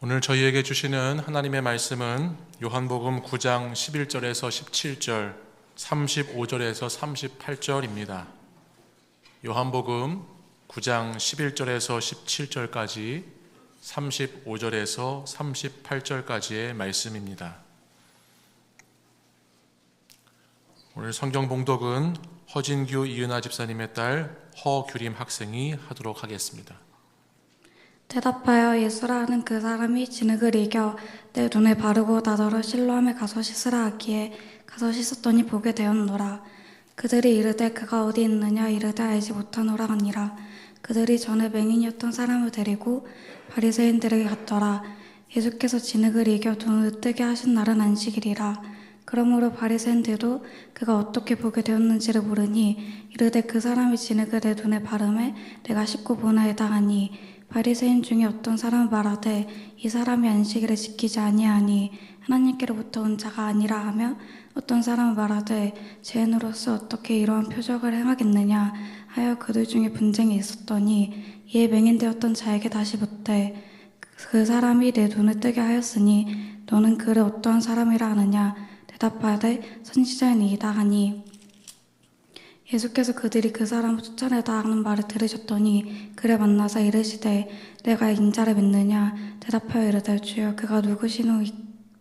오늘 저희에게 주시는 하나님의 말씀은 요한복음 9장 11절에서 17절, 35절에서 38절입니다. 요한복음 9장 11절에서 17절까지 35절에서 38절까지의 말씀입니다. 오늘 성경 봉독은 허진규 이은하 집사님의 딸 허규림 학생이 하도록 하겠습니다. 대답하여 예수라 하는 그 사람이 진흙을 이겨 내 눈에 바르고 나더러 실로암에 가서 씻으라 하기에 가서 씻었더니 보게 되었노라. 그들이 이르되 그가 어디 있느냐 이르되 알지 못하노라 하니라. 그들이 전에 맹인이었던 사람을 데리고 바리새인들에게 갔더라. 예수께서 진흙을 이겨 눈을 뜨게 하신 날은 안식일이라. 그러므로 바리새인들도 그가 어떻게 보게 되었는지를 물으니 이르되 그 사람이 진흙을 내 눈에 바르매 내가 씻고 보나이다 하니, 바리새인 중에 어떤 사람은 말하되 이 사람이 안식일을 지키지 아니하니 하나님께로부터 온 자가 아니라 하며, 어떤 사람은 말하되 죄인으로서 어떻게 이러한 표적을 행하겠느냐 하여 그들 중에 분쟁이 있었더니, 이에 맹인되었던 자에게 다시 묻되 그 사람이 내 눈을 뜨게 하였으니 너는 그를 어떠한 사람이라 하느냐. 대답하되 선지자이니이다 하니, 예수께서 그들이 그 사람을 쫓아내다 하는 말을 들으셨더니 그를 만나서 이르시되 내가 인자를 믿느냐. 대답하여 이르되 주여 그가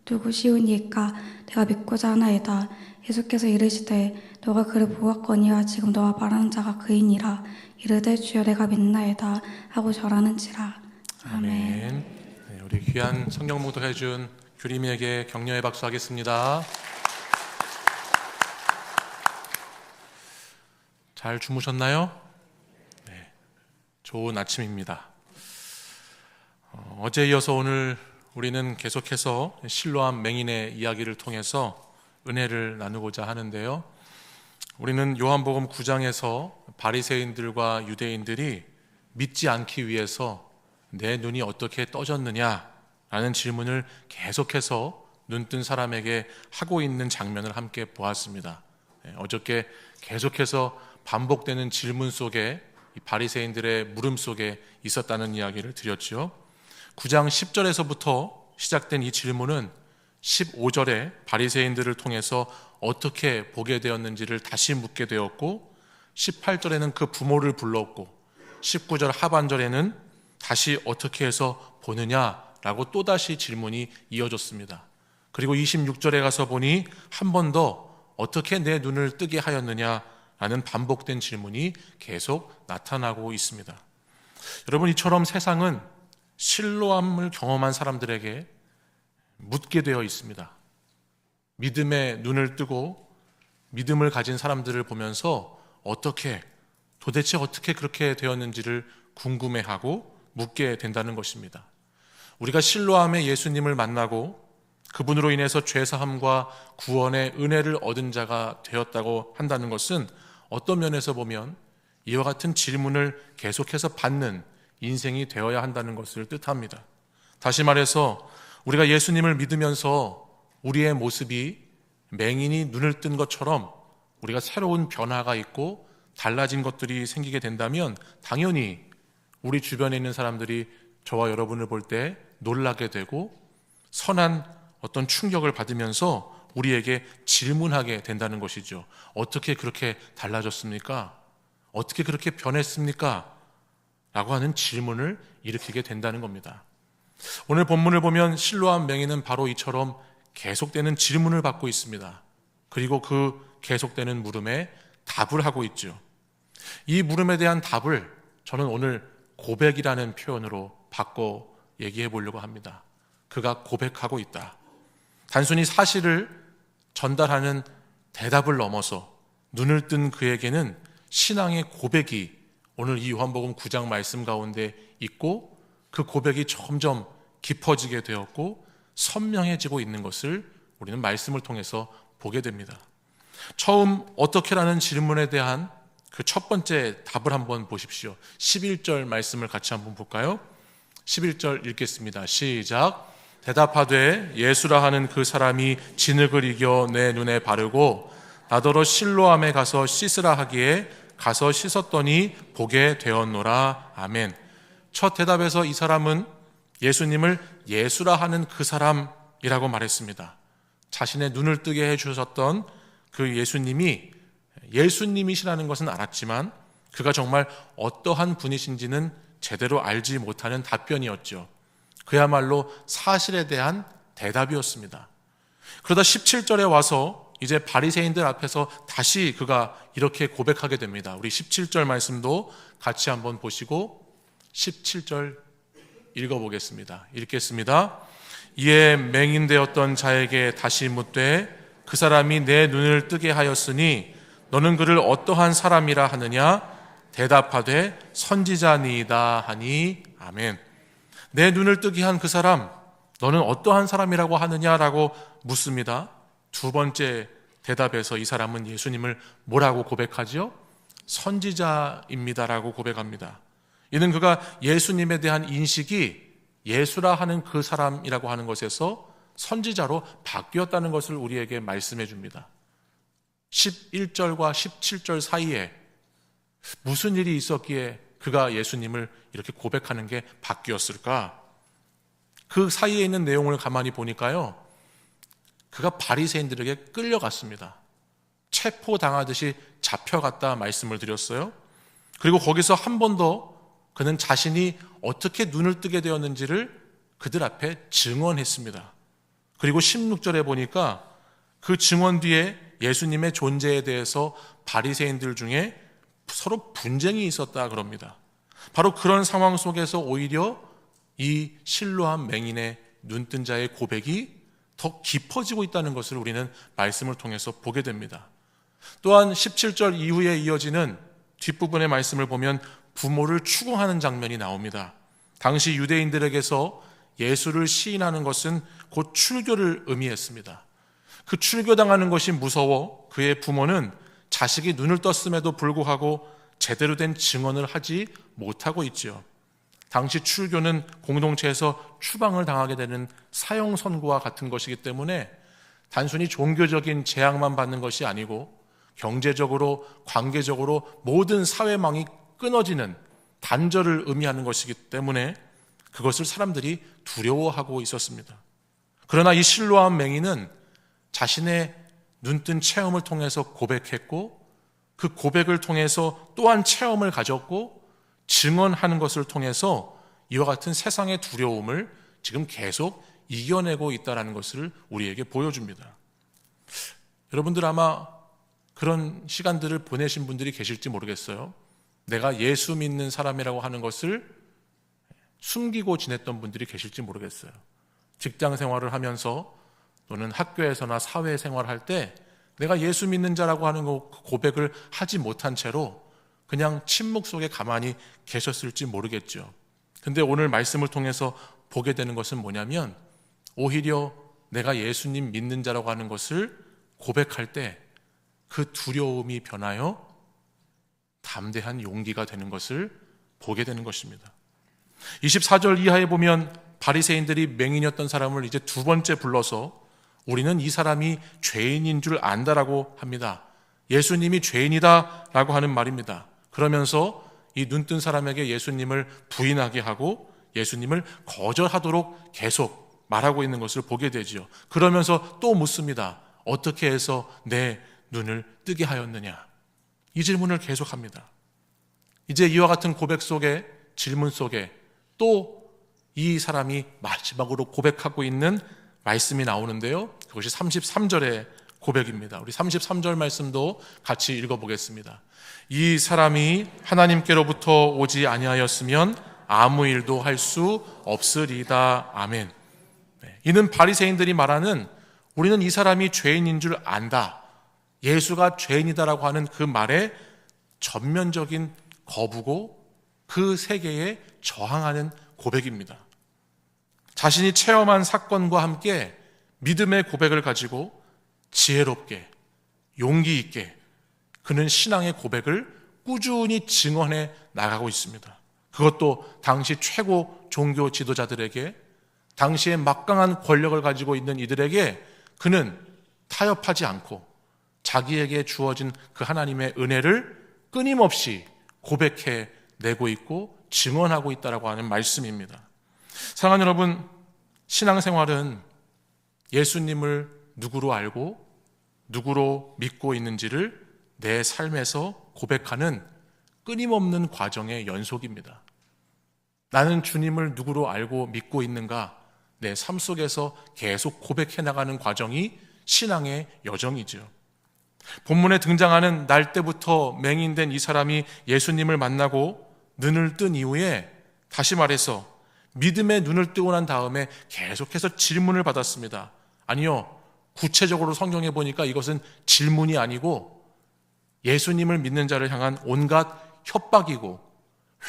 누구시오니이까 내가 믿고자 하나이다. 예수께서 이르시되 너가 그를 보았거니와 지금 너와 말하는 자가 그이니라. 이르되 주여 내가 믿나이다 하고 절하는지라. 아멘. 네, 우리 귀한 성경 봉독해준 규림이에게 격려의 박수 하겠습니다. 잘 주무셨나요? 네, 좋은 아침입니다. 어제에 이어서 오늘 우리는 계속해서 실로암 맹인의 이야기를 통해서 은혜를 나누고자 하는데요. 우리는 요한복음 9장에서 바리새인들과 유대인들이 믿지 않기 위해서 내 눈이 어떻게 떠졌느냐라는 질문을 계속해서 눈뜬 사람에게 하고 있는 장면을 함께 보았습니다. 어저께 계속해서 반복되는 질문 속에 이 바리새인들의 물음 속에 있었다는 이야기를 드렸죠. 9장 10절에서부터 시작된 이 질문은 15절에 바리새인들을 통해서 어떻게 보게 되었는지를 다시 묻게 되었고, 18절에는 그 부모를 불렀고, 19절 하반절에는 다시 어떻게 해서 보느냐라고 또다시 질문이 이어졌습니다. 그리고 26절에 가서 보니 한 번 더 어떻게 내 눈을 뜨게 하였느냐 라는 반복된 질문이 계속 나타나고 있습니다. 여러분, 이처럼 세상은 실로암을 경험한 사람들에게 묻게 되어 있습니다. 믿음의 눈을 뜨고 믿음을 가진 사람들을 보면서 도대체 어떻게 그렇게 되었는지를 궁금해하고 묻게 된다는 것입니다. 우리가 실로암의 예수님을 만나고 그분으로 인해서 죄사함과 구원의 은혜를 얻은 자가 되었다고 한다는 것은 어떤 면에서 보면 이와 같은 질문을 계속해서 받는 인생이 되어야 한다는 것을 뜻합니다. 다시 말해서 우리가 예수님을 믿으면서 우리의 모습이 맹인이 눈을 뜬 것처럼 우리가 새로운 변화가 있고 달라진 것들이 생기게 된다면 당연히 우리 주변에 있는 사람들이 저와 여러분을 볼 때 놀라게 되고 선한 어떤 충격을 받으면서 우리에게 질문하게 된다는 것이죠. 어떻게 그렇게 달라졌습니까? 어떻게 그렇게 변했습니까? 라고 하는 질문을 일으키게 된다는 겁니다. 오늘 본문을 보면 실로암 맹인은 바로 이처럼 계속되는 질문을 받고 있습니다. 그리고 그 계속되는 물음에 답을 하고 있죠. 이 물음에 대한 답을 저는 오늘 고백이라는 표현으로 바꿔 얘기해 보려고 합니다. 그가 고백하고 있다. 단순히 사실을 전달하는 대답을 넘어서 눈을 뜬 그에게는 신앙의 고백이 오늘 이 요한복음 9장 말씀 가운데 있고, 그 고백이 점점 깊어지게 되었고 선명해지고 있는 것을 우리는 말씀을 통해서 보게 됩니다. 처음 어떻게라는 질문에 대한 그 첫 번째 답을 한번 보십시오. 11절 말씀을 같이 한번 볼까요? 11절 읽겠습니다. 시작. 대답하되 예수라 하는 그 사람이 진흙을 이겨 내 눈에 바르고 나더러 실로암에 가서 씻으라 하기에 가서 씻었더니 보게 되었노라. 아멘. 첫 대답에서 이 사람은 예수님을 예수라 하는 그 사람이라고 말했습니다. 자신의 눈을 뜨게 해주셨던 그 예수님이 예수님이시라는 것은 알았지만 그가 정말 어떠한 분이신지는 제대로 알지 못하는 답변이었죠. 그야말로 사실에 대한 대답이었습니다. 그러다 17절에 와서 이제 바리새인들 앞에서 다시 그가 이렇게 고백하게 됩니다. 우리 17절 말씀도 같이 한번 보시고 17절 읽어보겠습니다. 읽겠습니다. 이에 맹인되었던 자에게 다시 묻되 그 사람이 내 눈을 뜨게 하였으니 너는 그를 어떠한 사람이라 하느냐? 대답하되 선지자니이다 하니 아멘. 내 눈을 뜨게 한 그 사람, 너는 어떠한 사람이라고 하느냐라고 묻습니다. 두 번째 대답에서 이 사람은 예수님을 뭐라고 고백하지요? 선지자입니다라고 고백합니다. 이는 그가 예수님에 대한 인식이 예수라 하는 그 사람이라고 하는 것에서 선지자로 바뀌었다는 것을 우리에게 말씀해 줍니다. 11절과 17절 사이에 무슨 일이 있었기에 그가 예수님을 이렇게 고백하는 게 바뀌었을까? 그 사이에 있는 내용을 가만히 보니까요, 그가 바리새인들에게 끌려갔습니다. 체포당하듯이 잡혀갔다 말씀을 드렸어요. 그리고 거기서 한 번 더 그는 자신이 어떻게 눈을 뜨게 되었는지를 그들 앞에 증언했습니다. 그리고 16절에 보니까 그 증언 뒤에 예수님의 존재에 대해서 바리새인들 중에 서로 분쟁이 있었다 그럽니다. 바로 그런 상황 속에서 오히려 이 실로암 맹인의 눈뜬 자의 고백이 더 깊어지고 있다는 것을 우리는 말씀을 통해서 보게 됩니다. 또한 17절 이후에 이어지는 뒷부분의 말씀을 보면 부모를 추궁하는 장면이 나옵니다. 당시 유대인들에게서 예수를 시인하는 것은 곧 출교를 의미했습니다. 그 출교당하는 것이 무서워 그의 부모는 자식이 눈을 떴음에도 불구하고 제대로 된 증언을 하지 못하고 있지요. 당시 출교는 공동체에서 추방을 당하게 되는 사형 선고와 같은 것이기 때문에 단순히 종교적인 재앙만 받는 것이 아니고 경제적으로, 관계적으로 모든 사회망이 끊어지는 단절을 의미하는 것이기 때문에 그것을 사람들이 두려워하고 있었습니다. 그러나 이 실로암 맹인은 자신의 눈뜬 체험을 통해서 고백했고 그 고백을 통해서 또한 체험을 가졌고 증언하는 것을 통해서 이와 같은 세상의 두려움을 지금 계속 이겨내고 있다는 것을 우리에게 보여줍니다. 여러분들 아마 그런 시간들을 보내신 분들이 계실지 모르겠어요. 내가 예수 믿는 사람이라고 하는 것을 숨기고 지냈던 분들이 계실지 모르겠어요. 직장 생활을 하면서 또는 학교에서나 사회생활을 할 때 내가 예수 믿는 자라고 하는 고백을 하지 못한 채로 그냥 침묵 속에 가만히 계셨을지 모르겠죠. 근데 오늘 말씀을 통해서 보게 되는 것은 뭐냐면 오히려 내가 예수님 믿는 자라고 하는 것을 고백할 때 그 두려움이 변하여 담대한 용기가 되는 것을 보게 되는 것입니다. 24절 이하에 보면 바리새인들이 맹인이었던 사람을 이제 두 번째 불러서 우리는 이 사람이 죄인인 줄 안다라고 합니다. 예수님이 죄인이다라고 하는 말입니다. 그러면서 이 눈뜬 사람에게 예수님을 부인하게 하고 예수님을 거절하도록 계속 말하고 있는 것을 보게 되지요. 그러면서 또 묻습니다. 어떻게 해서 내 눈을 뜨게 하였느냐? 이 질문을 계속합니다. 이제 이와 같은 고백 속에, 질문 속에 또 이 사람이 마지막으로 고백하고 있는 말씀이 나오는데요. 그것이 33절의 고백입니다. 우리 33절 말씀도 같이 읽어보겠습니다. 이 사람이 하나님께로부터 오지 아니하였으면 아무 일도 할 수 없으리다. 아멘. 이는 바리새인들이 말하는 우리는 이 사람이 죄인인 줄 안다, 예수가 죄인이다라고 하는 그 말에 전면적인 거부고 그 세계에 저항하는 고백입니다. 자신이 체험한 사건과 함께 믿음의 고백을 가지고 지혜롭게 용기 있게 그는 신앙의 고백을 꾸준히 증언해 나가고 있습니다. 그것도 당시 최고 종교 지도자들에게, 당시에 막강한 권력을 가지고 있는 이들에게 그는 타협하지 않고 자기에게 주어진 그 하나님의 은혜를 끊임없이 고백해 내고 있고 증언하고 있다라고 하는 말씀입니다. 사랑하는 여러분, 신앙생활은 예수님을 누구로 알고 누구로 믿고 있는지를 내 삶에서 고백하는 끊임없는 과정의 연속입니다. 나는 주님을 누구로 알고 믿고 있는가, 내 삶 속에서 계속 고백해 나가는 과정이 신앙의 여정이죠. 본문에 등장하는 날 때부터 맹인된 이 사람이 예수님을 만나고 눈을 뜬 이후에, 다시 말해서 믿음의 눈을 뜨고 난 다음에 계속해서 질문을 받았습니다. 아니요, 구체적으로 성경에 보니까 이것은 질문이 아니고 예수님을 믿는 자를 향한 온갖 협박이고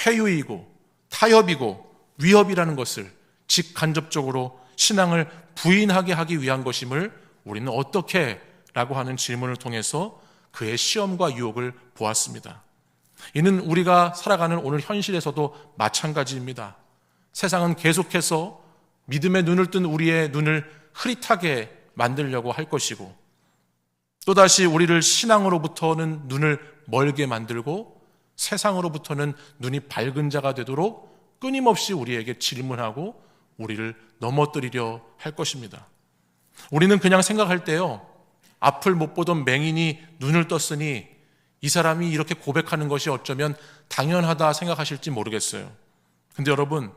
회유이고 타협이고 위협이라는 것을 직간접적으로 신앙을 부인하게 하기 위한 것임을 우리는 어떻게? 라고 하는 질문을 통해서 그의 시험과 유혹을 보았습니다. 이는 우리가 살아가는 오늘 현실에서도 마찬가지입니다. 세상은 계속해서 믿음의 눈을 뜬 우리의 눈을 흐릿하게 만들려고 할 것이고, 또다시 우리를 신앙으로부터는 눈을 멀게 만들고 세상으로부터는 눈이 밝은 자가 되도록 끊임없이 우리에게 질문하고 우리를 넘어뜨리려 할 것입니다. 우리는 그냥 생각할 때요, 앞을 못 보던 맹인이 눈을 떴으니 이 사람이 이렇게 고백하는 것이 어쩌면 당연하다 생각하실지 모르겠어요. 근데 여러분,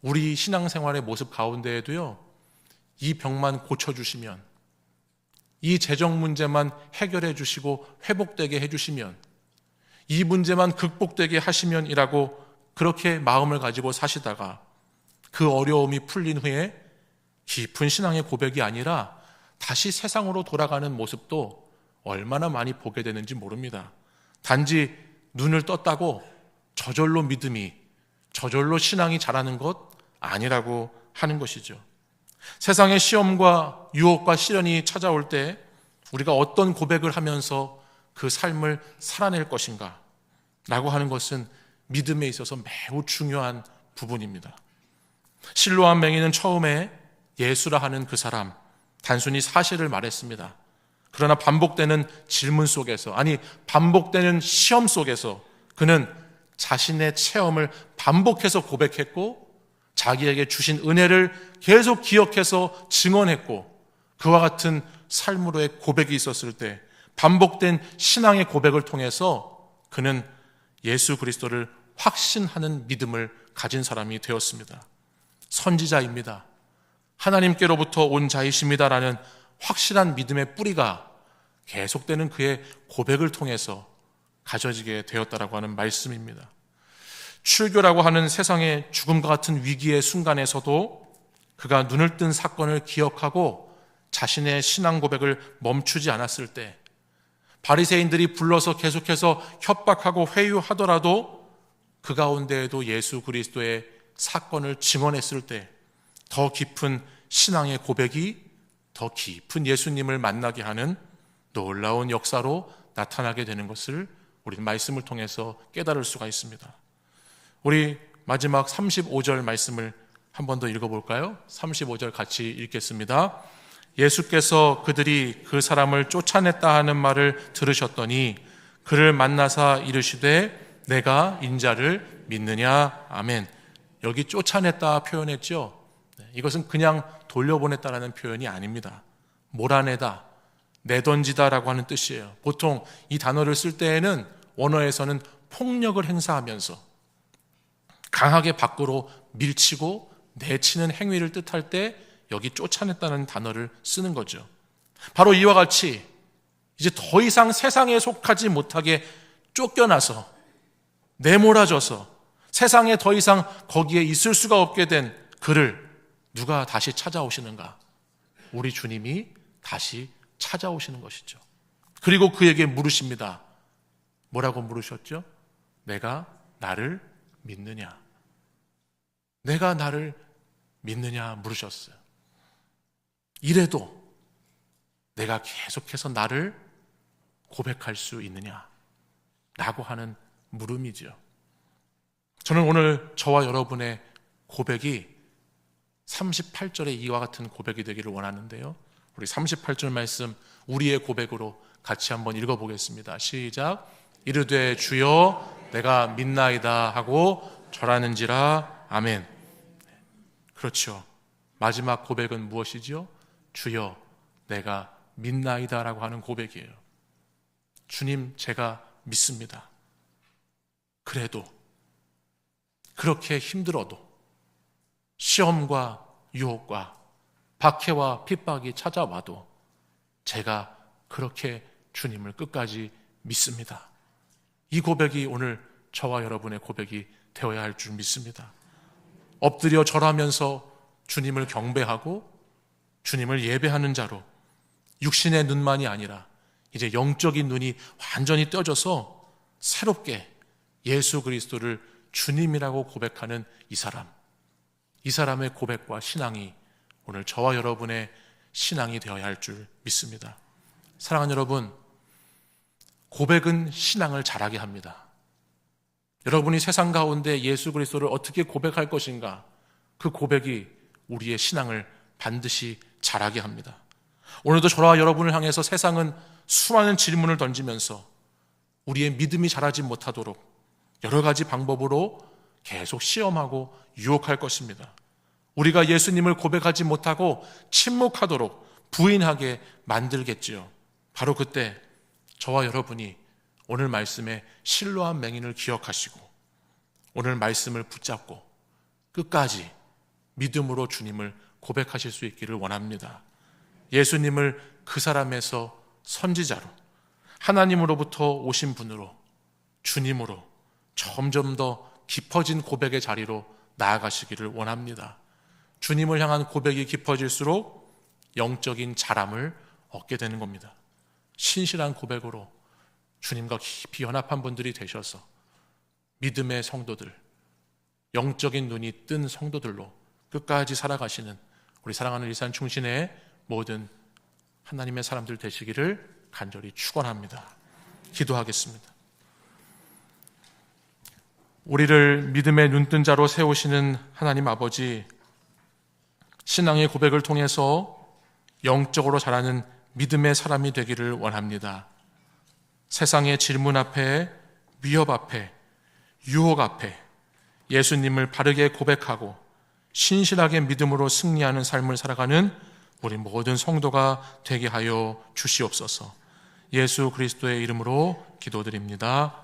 우리 신앙생활의 모습 가운데에도요, 이 병만 고쳐주시면, 이 재정 문제만 해결해 주시고 회복되게 해주시면, 이 문제만 극복되게 하시면이라고 그렇게 마음을 가지고 사시다가 그 어려움이 풀린 후에 깊은 신앙의 고백이 아니라 다시 세상으로 돌아가는 모습도 얼마나 많이 보게 되는지 모릅니다. 단지 눈을 떴다고 저절로 믿음이, 저절로 신앙이 자라는 것 아니라고 하는 것이죠. 세상의 시험과 유혹과 시련이 찾아올 때 우리가 어떤 고백을 하면서 그 삶을 살아낼 것인가 라고 하는 것은 믿음에 있어서 매우 중요한 부분입니다. 실로암 맹인은 처음에 예수라 하는 그 사람, 단순히 사실을 말했습니다. 그러나 반복되는 질문 속에서, 아니 반복되는 시험 속에서 그는 자신의 체험을 반복해서 고백했고 자기에게 주신 은혜를 계속 기억해서 증언했고, 그와 같은 삶으로의 고백이 있었을 때 반복된 신앙의 고백을 통해서 그는 예수 그리스도를 확신하는 믿음을 가진 사람이 되었습니다. 선지자입니다. 하나님께로부터 온 자이십니다라는 확실한 믿음의 뿌리가 계속되는 그의 고백을 통해서 가져지게 되었다라고 하는 말씀입니다. 출교라고 하는 세상의 죽음과 같은 위기의 순간에서도 그가 눈을 뜬 사건을 기억하고 자신의 신앙 고백을 멈추지 않았을 때, 바리새인들이 불러서 계속해서 협박하고 회유하더라도 그 가운데에도 예수 그리스도의 사건을 증언했을 때 더 깊은 신앙의 고백이 더 깊은 예수님을 만나게 하는 놀라운 역사로 나타나게 되는 것을 우리는 말씀을 통해서 깨달을 수가 있습니다. 우리 마지막 35절 말씀을 한 번 더 읽어볼까요? 35절 같이 읽겠습니다. 예수께서 그들이 그 사람을 쫓아냈다 하는 말을 들으셨더니 그를 만나사 이르시되 내가 인자를 믿느냐. 아멘. 여기 쫓아냈다 표현했죠. 이것은 그냥 돌려보냈다라는 표현이 아닙니다. 몰아내다, 내던지다라고 하는 뜻이에요. 보통 이 단어를 쓸 때에는 원어에서는 폭력을 행사하면서 강하게 밖으로 밀치고 내치는 행위를 뜻할 때 여기 쫓아냈다는 단어를 쓰는 거죠. 바로 이와 같이 이제 더 이상 세상에 속하지 못하게 쫓겨나서 내몰아져서 세상에 더 이상 거기에 있을 수가 없게 된 그를 누가 다시 찾아오시는가? 우리 주님이 다시 찾아오시는 것이죠. 그리고 그에게 물으십니다. 뭐라고 물으셨죠? 내가 나를 믿느냐? 내가 나를 믿느냐 물으셨어요. 이래도 내가 계속해서 나를 고백할 수 있느냐? 라고 하는 물음이죠. 저는 오늘 저와 여러분의 고백이 38절의 이와 같은 고백이 되기를 원하는데요. 우리 38절 말씀 우리의 고백으로 같이 한번 읽어보겠습니다. 시작. 이르되 주여 내가 믿나이다 하고 절하는지라. 아멘. 그렇죠. 마지막 고백은 무엇이지요? 주여 내가 믿나이다라고 하는 고백이에요. 주님, 제가 믿습니다. 그래도 그렇게 힘들어도 시험과 유혹과 박해와 핍박이 찾아와도 제가 그렇게 주님을 끝까지 믿습니다. 이 고백이 오늘 저와 여러분의 고백이 되어야 할 줄 믿습니다. 엎드려 절하면서 주님을 경배하고 주님을 예배하는 자로 육신의 눈만이 아니라 이제 영적인 눈이 완전히 떠져서 새롭게 예수 그리스도를 주님이라고 고백하는 이 사람의 고백과 신앙이 오늘 저와 여러분의 신앙이 되어야 할 줄 믿습니다. 사랑하는 여러분, 고백은 신앙을 자라게 합니다. 여러분이 세상 가운데 예수 그리스도를 어떻게 고백할 것인가, 그 고백이 우리의 신앙을 반드시 자라게 합니다. 오늘도 저와 여러분을 향해서 세상은 수많은 질문을 던지면서 우리의 믿음이 자라지 못하도록 여러 가지 방법으로 계속 시험하고 유혹할 것입니다. 우리가 예수님을 고백하지 못하고 침묵하도록 부인하게 만들겠지요. 바로 그때 저와 여러분이 오늘 말씀의 신뢰한 맹인을 기억하시고 오늘 말씀을 붙잡고 끝까지 믿음으로 주님을 고백하실 수 있기를 원합니다. 예수님을 그 사람에서 선지자로, 하나님으로부터 오신 분으로, 주님으로 점점 더 깊어진 고백의 자리로 나아가시기를 원합니다. 주님을 향한 고백이 깊어질수록 영적인 자람을 얻게 되는 겁니다. 신실한 고백으로 주님과 깊이 연합한 분들이 되셔서 믿음의 성도들, 영적인 눈이 뜬 성도들로 끝까지 살아가시는 우리 사랑하는 일산 충신의 모든 하나님의 사람들 되시기를 간절히 축원합니다. 기도하겠습니다. 우리를 믿음의 눈뜬 자로 세우시는 하나님 아버지, 신앙의 고백을 통해서 영적으로 자라는 믿음의 사람이 되기를 원합니다. 세상의 질문 앞에, 위협 앞에, 유혹 앞에 예수님을 바르게 고백하고 신실하게 믿음으로 승리하는 삶을 살아가는 우리 모든 성도가 되게 하여 주시옵소서. 예수 그리스도의 이름으로 기도드립니다.